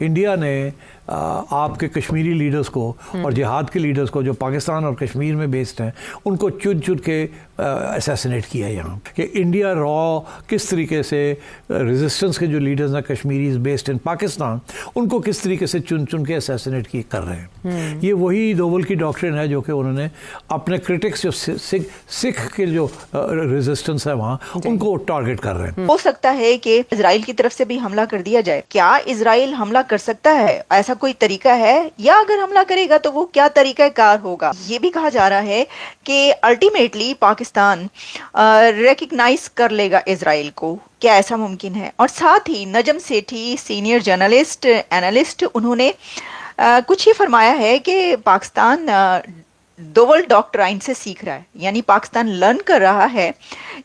India ने आपके Kashmiri leaders को और जिहाद के लीडर्स को जो पाकिस्तान और कश्मीर में बेस्ड हैं उनको चुन चुन के असैसिनेट किया है यहाँ कि इंडिया रॉ किस तरीके से रेजिस्टेंस के जो लीडर्स हैं कश्मीरीज बेस्ड इन पाकिस्तान उनको किस तरीके से चुन चुन के असैसिनेट किए कर रहे हैं। ये वही दोवल की डॉक्ट्रिन है जो कि उन्होंने अपने क्रिटिक्स जो सिख के जो रेजिस्टेंस है वहाँ उनको टारगेट कर रहे हैं। हो सकता है कि इजराइल की तरफ से भी हमला कर दिया जाए। क्या इजराइल हमला कर सकता है? ऐसा कोई तरीका है? या अगर हमला करेगा तो वो क्या तरीका कार होगा? ये भी कहा जा रहा है कि अल्टीमेटली पाकिस्तान रिकग्नाइज कर लेगा इजराइल को। क्या ऐसा मुमकिन है? और साथ ही Najam Sethi senior journalist analyst उन्होंने कुछ ही फरमाया है कि पाकिस्तान दोवल डॉक्ट्राइन से सीख रहा है, यानी पाकिस्तान लर्न कर रहा है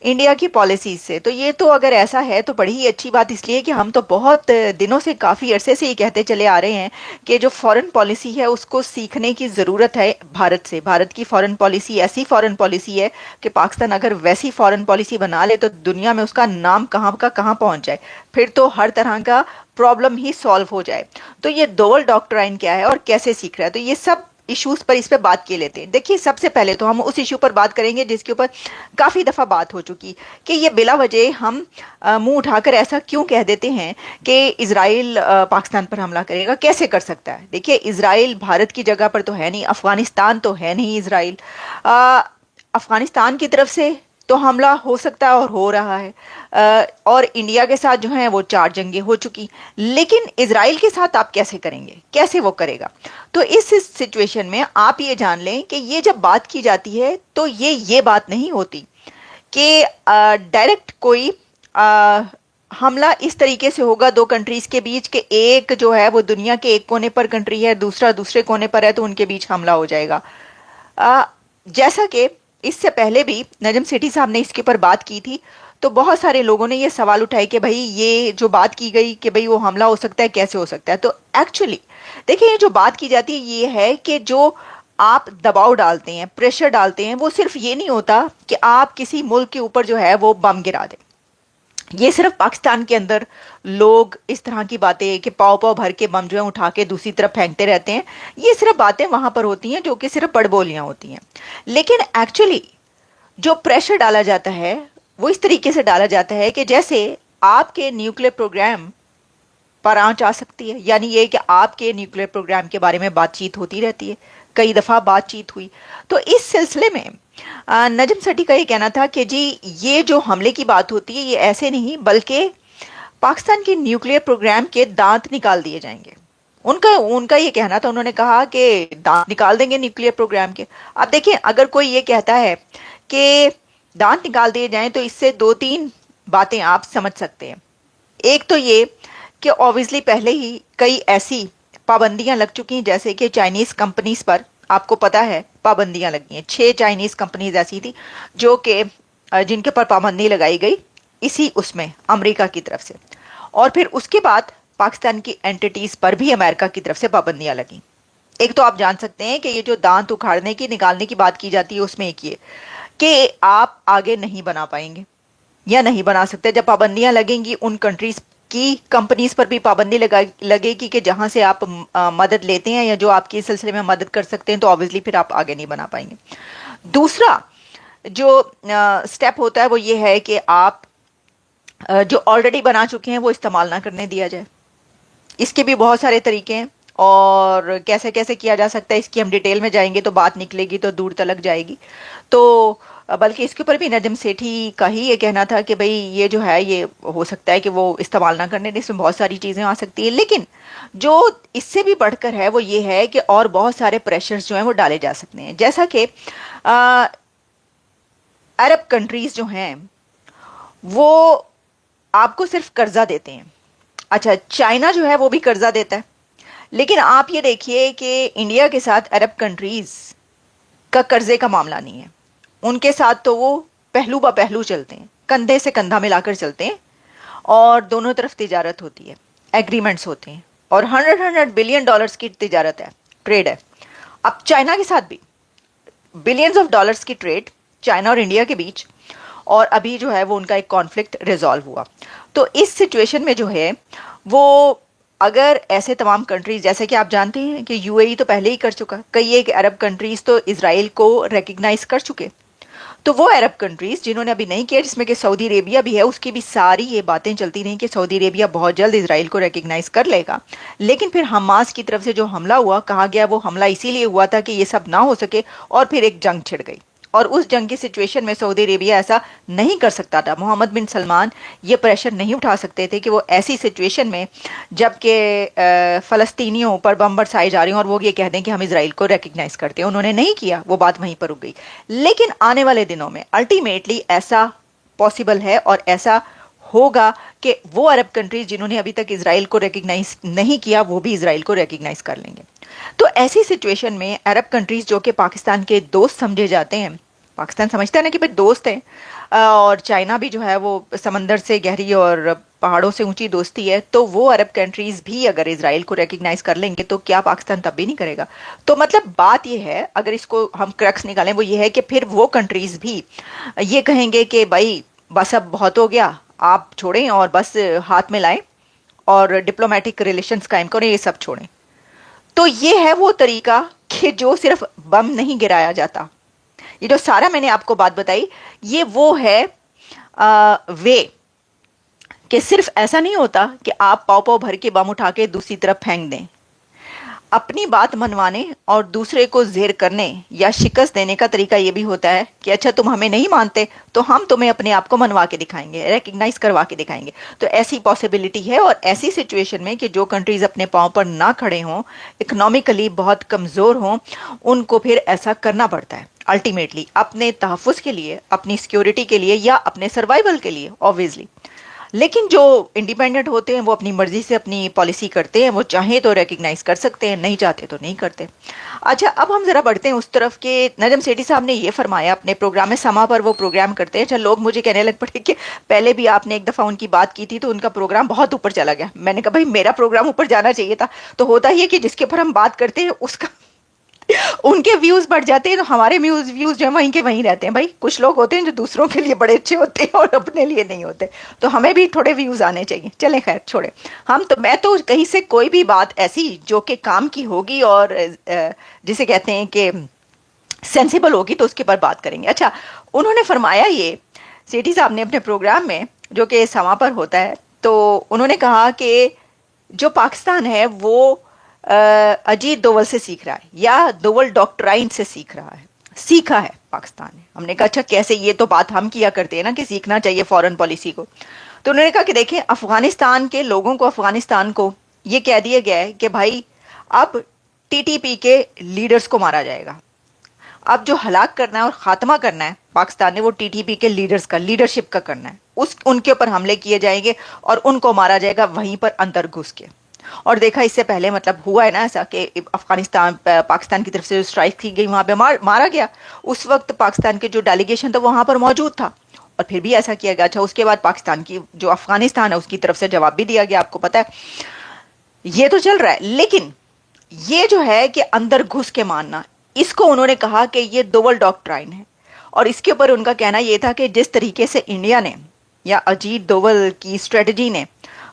इंडिया की पॉलिसीज से। तो ये तो अगर ऐसा है तो बड़ी ही अच्छी बात, इसलिए कि हम तो बहुत दिनों से काफ़ी अरसे से ये कहते चले आ रहे हैं कि जो फॉरेन पॉलिसी है उसको सीखने की ज़रूरत है भारत से। भारत की फॉरेन पॉलिसी ऐसी फॉरेन पॉलिसी है कि पाकिस्तान अगर वैसी फॉरेन पॉलिसी बना ले तो दुनिया में उसका नाम कहाँ का कहाँ पहुँच जाए, फिर तो हर तरह का प्रॉब्लम ही सॉल्व हो जाए। तो ये दोवल डॉक्ट्राइन क्या है और कैसे सीख रहा है, तो ये सब इश्यूज पर इस पे बात किए लेते हैं। देखिए, सबसे पहले तो हम उस इशू पर बात करेंगे जिसके ऊपर काफ़ी दफ़ा बात हो चुकी कि ये बिला वजह हम मुंह उठाकर ऐसा क्यों कह देते हैं कि इजराइल पाकिस्तान पर हमला करेगा, कैसे कर सकता है। देखिए, इजराइल भारत की जगह पर तो है नहीं, अफगानिस्तान तो है नहीं इजराइल। अफगानिस्तान की तरफ से तो हमला हो सकता है और हो रहा है, और इंडिया के साथ जो है वो 4 जंगें हो चुकी, लेकिन इजराइल के साथ आप कैसे करेंगे, कैसे वो करेगा। तो इस सिचुएशन में आप ये जान लें कि ये जब बात की जाती है तो ये बात नहीं होती कि डायरेक्ट कोई हमला इस तरीके से होगा दो कंट्रीज के बीच के एक जो है वो दुनिया के एक कोने पर कंट्री है, दूसरा दूसरे कोने पर है, तो उनके बीच हमला हो जाएगा। जैसा कि इससे पहले भी नजम सेठी साहब ने इसके ऊपर बात की थी, तो बहुत सारे लोगों ने ये सवाल उठाए कि भाई ये जो बात की गई कि भाई वो हमला हो सकता है, कैसे हो सकता है। तो एक्चुअली देखिए, ये जो बात की जाती है ये है कि जो आप दबाव डालते हैं, प्रेशर डालते हैं, वो सिर्फ ये नहीं होता कि आप किसी मुल्क के ऊपर जो है वो बम गिरा दें। ये सिर्फ पाकिस्तान के अंदर लोग इस तरह की बातें कि पाव पाव भर के बम जो है उठा के दूसरी तरफ फेंकते रहते हैं, ये सिर्फ बातें वहां पर होती हैं जो कि सिर्फ बड़बोलियां होती हैं। लेकिन एक्चुअली जो प्रेशर डाला जाता है वो इस तरीके से डाला जाता है कि जैसे आपके न्यूक्लियर प्रोग्राम पर आंच आ सकती है, यानी ये कि आपके न्यूक्लियर प्रोग्राम के बारे में बातचीत होती रहती है, कई दफ़ा बातचीत हुई। तो इस सिलसिले में नजम सेठी का ये कहना था कि जी ये जो हमले की बात होती है ये ऐसे नहीं, बल्कि पाकिस्तान के न्यूक्लियर प्रोग्राम के दांत निकाल दिए जाएंगे। उनका ये कहना था, उन्होंने कहा कि दांत निकाल देंगे न्यूक्लियर प्रोग्राम के। अब देखिए, अगर कोई ये कहता है कि दांत निकाल दिए जाएं तो इससे 2-3 बातें आप समझ सकते हैं। एक तो ये कि ऑब्वियसली पहले ही कई ऐसी पाबंदियां लग चुकी हैं, जैसे कि चाइनीज कंपनीज पर आपको पता है पाबंदियां लगी हैं। 6 चाइनीज कंपनीज ऐसी थी जो कि जिनके पर पाबंदी लगाई गई इसी उसमें अमेरिका की तरफ से, और फिर उसके बाद पाकिस्तान की एंटिटीज पर भी अमेरिका की तरफ से पाबंदियां लगी। एक तो आप जान सकते हैं कि ये जो दांत उखाड़ने की निकालने की बात की जाती है उसमें एक ये कि आप आगे नहीं बना पाएंगे या नहीं बना सकते। जब पाबंदियां लगेंगी उन कंट्रीज की कंपनीज पर भी पाबंदी लगेगी कि जहां से आप मदद लेते हैं या जो आपके इस सिलसिले में मदद कर सकते हैं, तो ऑब्वियसली फिर आप आगे नहीं बना पाएंगे। दूसरा जो स्टेप होता है वो ये है कि आप जो ऑलरेडी बना चुके हैं वो इस्तेमाल ना करने दिया जाए। इसके भी बहुत सारे तरीके हैं और कैसे कैसे किया जा सकता है इसकी हम डिटेल में जाएंगे तो बात निकलेगी तो दूर तलक जाएगी। तो बल्कि इसके ऊपर भी नजम सेठी का ही ये कहना था कि भाई ये जो है ये हो सकता है कि वो इस्तेमाल ना करने दें, इसमें बहुत सारी चीज़ें आ सकती हैं। लेकिन जो इससे भी बढ़कर है वो ये है कि और बहुत सारे प्रेशर्स जो हैं वो डाले जा सकते हैं, जैसा कि अरब कंट्रीज जो हैं वो आपको सिर्फ कर्जा देते हैं। अच्छा, चाइना जो है वो भी कर्जा देता है, लेकिन आप ये देखिए कि इंडिया के साथ अरब कंट्रीज का कर्जे का मामला नहीं है। उनके साथ तो वो पहलू ब पहलू चलते हैं, कंधे से कंधा मिलाकर चलते हैं और दोनों तरफ तिजारत होती है, एग्रीमेंट्स होते हैं और 100 बिलियन डॉलर्स की तिजारत है, ट्रेड है। अब चाइना के साथ भी बिलियंस ऑफ डॉलर्स की ट्रेड चाइना और इंडिया के बीच, और अभी जो है वो उनका एक कॉन्फ्लिक्ट रिजॉल्व हुआ। तो इस सिचुएशन में जो है वो اگر ایسے تمام کنٹریز، جیسے کہ آپ جانتے ہیں کہ یو اے ای تو پہلے ہی کر چکا، کئی ایک عرب کنٹریز تو اسرائیل کو ریکگنائز کر چکے، تو وہ عرب کنٹریز جنہوں نے ابھی نہیں کیا، جس میں کہ سعودی عربیہ بھی ہے، اس کی بھی ساری یہ باتیں چلتی رہیں کہ سعودی عربیہ بہت جلد اسرائیل کو ریکگنائز کر لے گا، لیکن پھر حماس کی طرف سے جو حملہ ہوا، کہا گیا وہ حملہ اسی لیے ہوا تھا کہ یہ سب نہ ہو سکے، اور پھر ایک جنگ چھڑ گئی، اور اس جنگ کی سچویشن میں سعودی عربیہ ایسا نہیں کر سکتا تھا، محمد بن سلمان یہ پریشر نہیں اٹھا سکتے تھے کہ وہ ایسی سچویشن میں، جب کہ فلسطینیوں پر بم برسائے جا رہے ہیں اور وہ یہ کہہ دیں کہ ہم اسرائیل کو ریکگنائز کرتے ہیں، انہوں نے نہیں کیا، وہ بات وہیں پر رک گئی۔ لیکن آنے والے دنوں میں الٹیمیٹلی ایسا پاسبل ہے اور ایسا ہوگا کہ وہ عرب کنٹریز جنہوں نے ابھی تک اسرائیل کو ریکگنائز نہیں کیا، وہ بھی اسرائیل کو ریکگنائز کر لیں گے۔ تو ایسی سچویشن میں عرب کنٹریز جو کہ پاکستان کے دوست سمجھے جاتے ہیں، پاکستان سمجھتا ہے نا کہ بھائی دوست ہیں، اور چائنا بھی جو ہے وہ سمندر سے گہری اور پہاڑوں سے اونچی دوستی ہے، تو وہ عرب کنٹریز بھی اگر اسرائیل کو ریکگنائز کر لیں گے تو کیا پاکستان تب بھی نہیں کرے گا؟ تو مطلب بات یہ ہے، اگر اس کو ہم کرکس نکالیں، وہ یہ ہے کہ پھر وہ کنٹریز بھی یہ کہیں گے کہ بھائی بس اب بہت ہو گیا، آپ چھوڑیں اور بس ہاتھ میں لائیں اور ڈپلومیٹک ریلیشنز قائم کریں، یہ سب چھوڑیں۔ تو یہ ہے وہ طریقہ کہ جو صرف بم نہیں گرایا جاتا، یہ جو سارا میں نے آپ کو بات بتائی، یہ وہ ہے وے، کہ صرف ایسا نہیں ہوتا کہ آپ پاؤ پاؤ بھر کے بم اٹھا کے دوسری طرف پھینک دیں۔ اپنی بات منوانے اور دوسرے کو زیر کرنے یا شکست دینے کا طریقہ یہ بھی ہوتا ہے کہ اچھا تم ہمیں نہیں مانتے تو ہم تمہیں اپنے آپ کو منوا کے دکھائیں گے، ریکگنائز کروا کے دکھائیں گے۔ تو ایسی پاسبلٹی ہے، اور ایسی سچویشن میں کہ جو کنٹریز اپنے پاؤں پر نہ کھڑے ہوں، اکنامکلی بہت کمزور ہوں، ان کو پھر ایسا کرنا پڑتا ہے الٹیمیٹلی، اپنے تحفظ کے لیے، اپنی سیکیورٹی کے لیے، یا اپنے سروائیول کے لیے آبویسلی۔ لیکن جو انڈیپینڈنٹ ہوتے ہیں وہ اپنی مرضی سے اپنی پالیسی کرتے ہیں، وہ چاہیں تو ریکگنائز کر سکتے ہیں، نہیں چاہتے تو نہیں کرتے۔ اچھا، اب ہم ذرا بڑھتے ہیں اس طرف کہ نجم سیٹھی صاحب نے یہ فرمایا اپنے پروگرام میں، سما پر وہ پروگرام کرتے ہیں، اچھا لوگ مجھے کہنے لگ پڑے کہ پہلے بھی آپ نے ایک دفعہ ان کی بات کی تھی تو ان کا پروگرام بہت اوپر چلا گیا۔ میں نے کہا بھائی میرا پروگرام اوپر جانا چاہیے تھا، تو ہوتا ہی ہے کہ جس کے اوپر ہم بات کرتے ہیں اس کا ان کے ویوز بڑھ جاتے ہیں، تو ہمارے ویوز جو ہیں وہیں کے وہیں رہتے ہیں۔ بھائی کچھ لوگ ہوتے ہیں جو دوسروں کے لیے بڑے اچھے ہوتے ہیں اور اپنے لیے نہیں ہوتے، تو ہمیں بھی تھوڑے ویوز آنے چاہیے۔ چلیں خیر چھوڑیں، میں تو کہیں سے کوئی بھی بات ایسی جو کہ کام کی ہوگی اور جسے کہتے ہیں کہ سینسیبل ہوگی تو اس کے اوپر بات کریں گے۔ اچھا، انہوں نے فرمایا یہ سیٹھی صاحب نے اپنے پروگرام میں، جو کہ سما پر ہوتا ہے، تو انہوں نے کہا کہ جو پاکستان ہے وہ اجیت دوول سے سیکھ رہا ہے، یا دوول ڈاکٹرائن سے سیکھ رہا ہے، سیکھا ہے پاکستان نے۔ ہم نے کہا اچھا کیسے؟ یہ تو بات ہم کیا کرتے ہیں نا کہ سیکھنا چاہیے فورن پالیسی کو۔ تو انہوں نے کہا کہ دیکھیں، افغانستان کے لوگوں کو، افغانستان کو یہ کہہ دیا گیا ہے کہ بھائی اب ٹی ٹی پی کے لیڈرز کو مارا جائے گا، اب جو ہلاک کرنا ہے اور خاتمہ کرنا ہے پاکستان نے، وہ ٹی ٹی پی کے لیڈرز کا، لیڈرشپ کا کرنا ہے، ان کے اوپر حملے کیے جائیں گے اور ان کو مارا جائے گا وہیں پر اندر گھس کے۔ اور دیکھا اس سے پہلے مطلب ہوا ہے نا ایسا کہ پاکستان کی طرف سے جو اسٹرائک کی گئی وہاں پہ مارا گیا، اس وقت پاکستان کے جو ڈیلیگیشن تھا وہ وہاں پر موجود تھا، اور پھر بھی ایسا کیا گیا۔ اچھا، اس کے بعد پاکستان کی جو افغانستان ہے اس کی طرف سے جواب بھی دیا گیا، آپ کو پتا ہے یہ تو چل رہا ہے۔ لیکن یہ جو ہے کہ اندر گھس کے ماننا، اس کو انہوں نے کہا کہ یہ دوول ڈاکٹرائن ہے، اور اس کے اوپر ان کا کہنا یہ تھا کہ جس طریقے سے انڈیا نے یا اجیت دوول کی اسٹریٹجی نے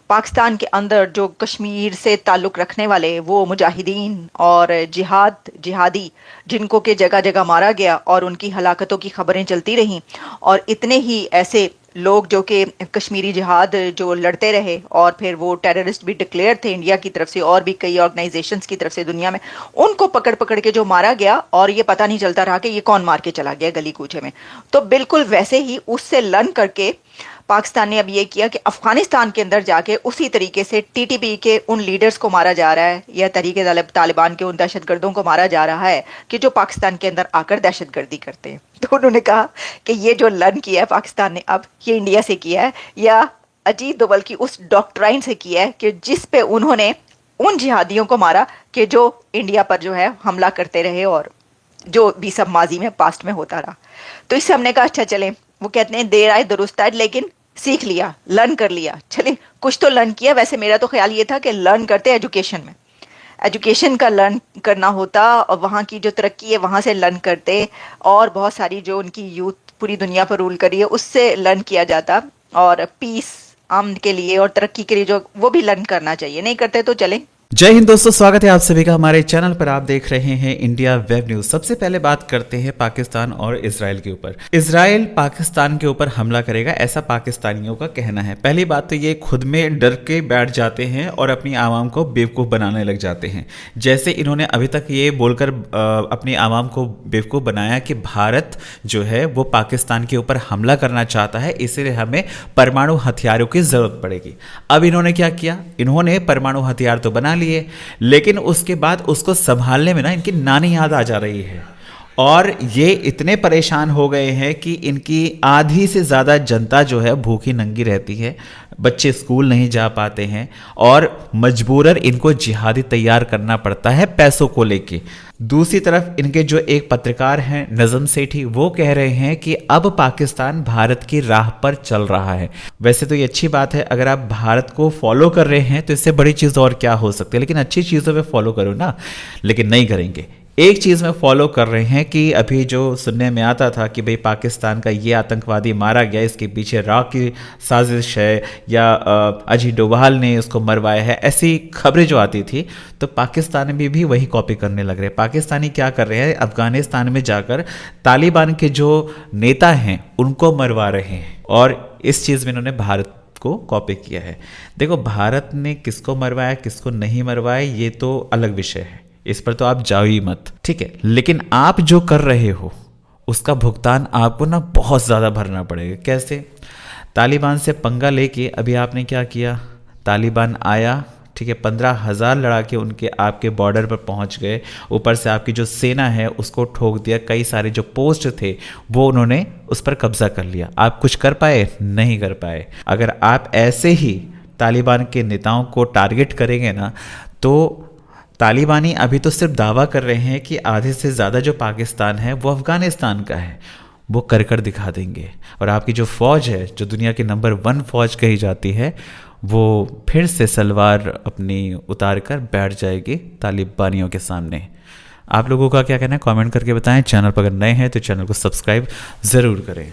پاکستان کے اندر جو کشمیر سے تعلق رکھنے والے وہ مجاہدین اور جہادی جن کو کہ جگہ جگہ مارا گیا اور ان کی ہلاکتوں کی خبریں چلتی رہیں، اور اتنے ہی ایسے لوگ جو کہ کشمیری جہاد جو لڑتے رہے اور پھر وہ ٹیررسٹ بھی ڈکلیئر تھے انڈیا کی طرف سے اور بھی کئی آرگنائزیشنز کی طرف سے دنیا میں، ان کو پکڑ پکڑ کے جو مارا گیا اور یہ پتہ نہیں چلتا رہا کہ یہ کون مار کے چلا گیا گلی کوچے میں۔ تو بالکل ویسے ہی اس سے لرن کر کے پاکستان نے اب یہ کیا کہ افغانستان کے اندر جا کے اسی طریقے سے ٹی ٹی پی کے ان لیڈرز کو مارا جا رہا ہے، یا تحریک طالبان کے ان دہشت گردوں کو مارا جا رہا ہے کہ جو پاکستان کے اندر آ کر دہشت گردی کرتے ہیں۔ تو انہوں نے کہا کہ یہ جو لرن کیا ہے پاکستان نے اب، یہ انڈیا سے کیا ہے یا اجیت دوول کی اس ڈاکٹرائن سے کیا ہے کہ جس پہ انہوں نے ان جہادیوں کو مارا کہ جو انڈیا پر جو ہے حملہ کرتے رہے اور جو بھی سب ماضی میں پاسٹ میں ہوتا رہا۔ تو اس سے ہم نے کہا اچھا چلیں، وہ کہتے ہیں دیر آئے درست آئے، لیکن سیکھ لیا، لرن کر لیا، چلیں کچھ تو لرن کیا۔ ویسے میرا تو خیال یہ تھا کہ لرن کرتے ایجوکیشن میں، ایجوکیشن کا لرن کرنا ہوتا، اور وہاں کی جو ترقی ہے وہاں سے لرن کرتے، اور بہت ساری جو ان کی یوتھ پوری دنیا پر رول کری ہے اس سے لرن کیا جاتا، اور پیس आम के लिए और तरक्की के लिए जो वो भी लर्न करना चाहिए, नहीं करते तो चलें। जय हिंद दोस्तों, स्वागत है आप सभी का हमारे चैनल पर। आप देख रहे हैं इंडिया वेब न्यूज। सबसे पहले बात करते हैं पाकिस्तान और इजराइल के ऊपर। इजराइल पाकिस्तान के ऊपर हमला करेगा, ऐसा पाकिस्तानियों का कहना है। पहली बात तो ये खुद में डर के बैठ जाते हैं और अपनी आवाम को बेवकूफ़ बनाने लग जाते हैं। जैसे इन्होंने अभी तक ये बोलकर अपनी आवाम को बेवकूफ़ बनाया कि भारत जो है वो पाकिस्तान के ऊपर हमला करना चाहता है, इसलिए हमें परमाणु हथियारों की ज़रूरत पड़ेगी। अब इन्होंने क्या किया, इन्होंने परमाणु हथियार तो बना लिए, लेकिन उसके बाद उसको संभालने में ना इनकी नानी याद आ जा रही है और ये इतने परेशान हो गए हैं कि इनकी आधी से ज़्यादा जनता जो है भूखी नंगी रहती है, बच्चे स्कूल नहीं जा पाते हैं और मजबूरन इनको जिहादी तैयार करना पड़ता है पैसों को लेके। दूसरी तरफ इनके जो एक पत्रकार हैं नज़म सेठी, वो कह रहे हैं कि अब पाकिस्तान भारत की राह पर चल रहा है। वैसे तो ये अच्छी बात है, अगर आप भारत को फॉलो कर रहे हैं तो इससे बड़ी चीज़ और क्या हो सकती है, लेकिन अच्छी चीज़ों पे फॉलो करो ना, लेकिन नहीं करेंगे। एक चीज़ में फॉलो कर रहे हैं कि अभी जो सुनने में आता था कि भाई पाकिस्तान का ये आतंकवादी मारा गया, इसके पीछे रॉ की साजिश है या अजीत डोभाल ने उसको मरवाया है, ऐसी खबरें जो आती थी, तो पाकिस्तान में भी वही कॉपी करने लग रहे हैं। पाकिस्तानी क्या कर रहे हैं, अफगानिस्तान में जाकर तालिबान के जो नेता हैं उनको मरवा रहे हैं और इस चीज़ में इन्होंने भारत को कॉपी किया है। देखो, भारत ने किसको मरवाया किसको नहीं मरवाया ये तो अलग विषय है, इस पर तो आप जाओ ही मत, ठीक है। लेकिन आप जो कर रहे हो उसका भुगतान आपको ना बहुत ज़्यादा भरना पड़ेगा। कैसे? तालिबान से पंगा लेके अभी आपने क्या किया, तालिबान आया, ठीक है, 15,000 लड़ाके उनके आपके बॉर्डर पर पहुंच गए, ऊपर से आपकी जो सेना है उसको ठोक दिया, कई सारे जो पोस्ट थे वो उन्होंने उस पर कब्जा कर लिया। आप कुछ कर पाए? नहीं कर पाए। अगर आप ऐसे ही तालिबान के नेताओं को टारगेट करेंगे ना, तो तालिबानी अभी तो सिर्फ दावा कर रहे हैं कि आधे से ज़्यादा जो पाकिस्तान है वो अफ़गानिस्तान का है, वो कर दिखा देंगे और आपकी जो फ़ौज है, जो दुनिया की नंबर 1 फ़ौज कही जाती है, वो फिर से सलवार अपनी उतार कर बैठ जाएगी तालिबानियों के सामने। आप लोगों का क्या कहना है, कमेंट करके बताएं। चैनल पर अगर नए हैं तो चैनल को सब्सक्राइब ज़रूर करें।